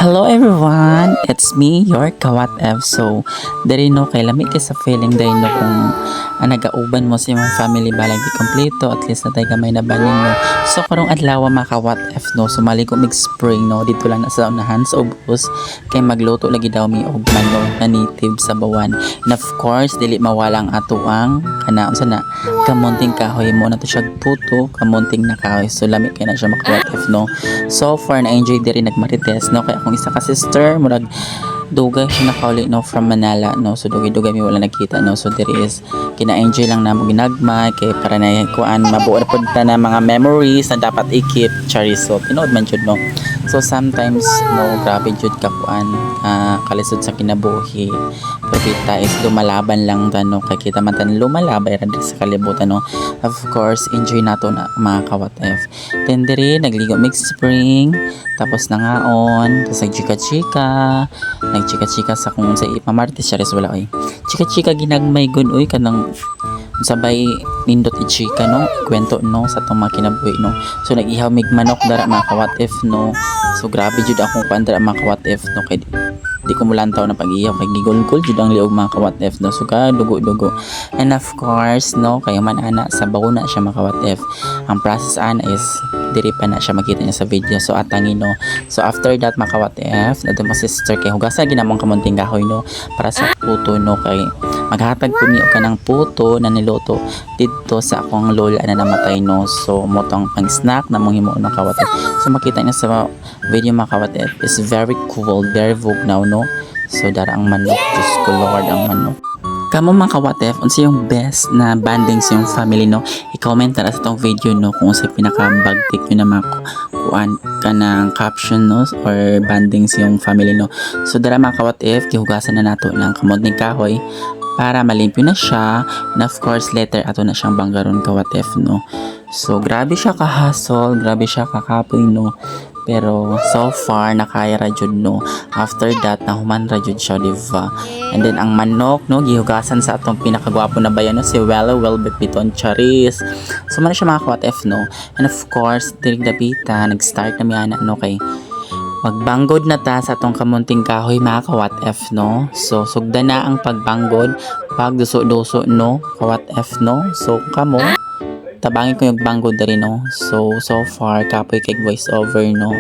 Hello everyone! It's me, your Kawat F. So, dari no kay lamig kay sa feeling dahil no kung nagauban mo sa imong family balag di kompleto, at least na tayo gamay na banin no. So, karong adlaw mga Kawat F no, sumali ko spring no, dito lang na sa unahan sa ubos kay magluto lagi daw mi og manok na native sa bawan. And of course, dili mawalang ato ang kanaon sana kamunting kahoy mo na to siya puto, kamunting na kahoy. So, lamig kay na siya mga Kawat F no. So far na-enjoy diri nagmarites no, kaya akong isa ka sister murag dugay siya nakauli no from Manila no, so dugay mi wala nakita no, so there is kina-enjoy lang namo ginagmay kay para na kuan mabuo na pud na mga memories na dapat i-keep charis. So tinuod man jud no, so sometimes no grabe jud ka kuan kalisod sa kinabuhi pagkita is lumalaban lang ta no, kay kita man tan lumalabay ra sa kalibutan no. Of course enjoy nato na mga Kawat F. Then diri nagligo mix spring tapos nangaon tapos nagchika-chika sa kung sa ipamartes siya res wala oy chika-chika ginagmay gun oy kanang sabay nindot i-chika no kwento no sa tong mga kinabuhi no. So nag-ihaw mig manok dara mga Kawat F no, so grabe jud akong pandara mga Kawat F no, kay di ko mulantaw na pag-ihaw kay gigol-gol jud ang liog mga Kawat F no, so ka dugo-dugo. And of course no, kay man ana sa bauna siya mga Kawat F, ang process ana is diri pa na siya makita niya sa video, so atangin no. So after that mga Kawat F nadto mo sister kay hugasan ginamong kamunting kahoy no para sa puto no, kay maghatag ko niyo ka ng puto na niluto dito sa akong lola na namatay no. So motong pang snack na mong himuon mga Kawat F. So makita niyo sa video mga Kawat F is very cool, very vugnaw no. So dara ang manok, Diyos ko Lord ang manok. Kamo mga Kawat F, unsa yung best na banding sa yung family no? I-comment na sa tong video no kung sa pinaka-bagtik nyo na makuan ka ng caption no or banding sa yung family no. So dara mga Kawat F, gihugasan na nato ng kamunting kahoy para malimpyo na siya, and of course later ato na siyang banggaron Kawat F no. So grabe siya kahasol, grabe siya kakapoy no, pero so far nakaya ra jud no. After that nahuman ra jud siya diba. And then ang manok no gihugasan sa atong pinakagwapo na bayan no, si Welo Welbeck Piton Charis. So man siya mga Kawat F no. And of course dirig dapita nag-start na mi ana no, kay magbanggod na ta sa atong kamunting kahoy mga Kawat F no. So sugda na ang pagbanggod, pagduso-duso no Kawat F no. So kamo tabangin ko yung banggod dari no. So far kapoy kay voice over no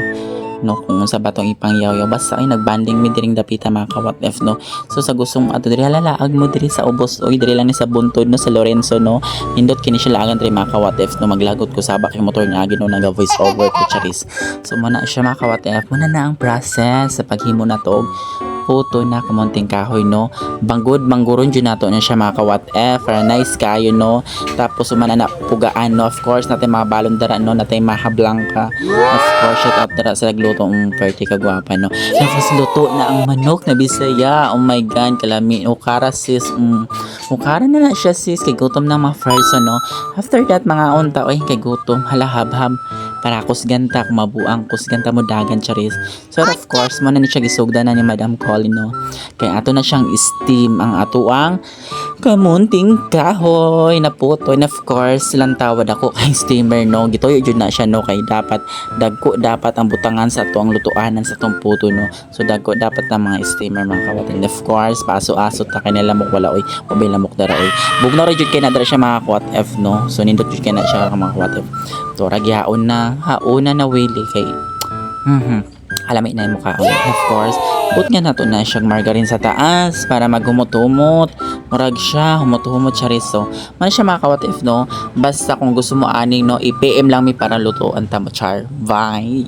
kung sa batong ipangyaw basta ay nagbanding mi diring dapita mga Kawat F no. So sa gustong ato diri halalaag mo diri sa ubos oy diri lang ni sa buntod no sa Lorenzo no, nindot kini siya lagan diri mga Kawat F no, maglagot ko sa bakay motor nga gino naga voice over ko charis. So muna siya mga Kawat F, muna na ang process sa paghimo na to puto na kamunting kahoy no. Banggod mangguron jud nato na siya mga Kawat F para nice kayo no. Tapos umana na pugaan no, of course natin mga balon dara no, natin mahablang ka. Of course shout out dara sa nagluto ang party kagwapa no. Tapos luto na ang manok na Bisaya, oh my god kalami ukara sis, ukara na siya sis kay gutom na mga fries no. After that mga unta oy kay gutom hala habhab para kusganta kumabuang kusganta mo dagan charis. So of course mo na ni siya gisugda na ni Madam Colin no, kay ato na siyang steam ang ato ang kamunting kahoy na puto. And of course silang tawad ako kay steamer no, gitoyo jud na siya no, kay dapat dagko dapat ang butangan sa ato ang lutuanan sa tong puto no. So dagko dapat ang mga steamer mga Kawat. And of course paso-aso ta kay lamok wala oy ubay lamok dara oy bugnaw ra jud kay na dara siya mga Kawat F no. So nindot jud kay na siya mga Kawat F. So ragyaon na hauna na wili kay alami na yung mukha. Of course put nga nato na siyang margarine sa taas para maghumot-humot murag siya humot-humot charis. So man siya mga Kawat F no, basta kung gusto mo aning no i-PM lang mi para lutuan ta mo char. Bye.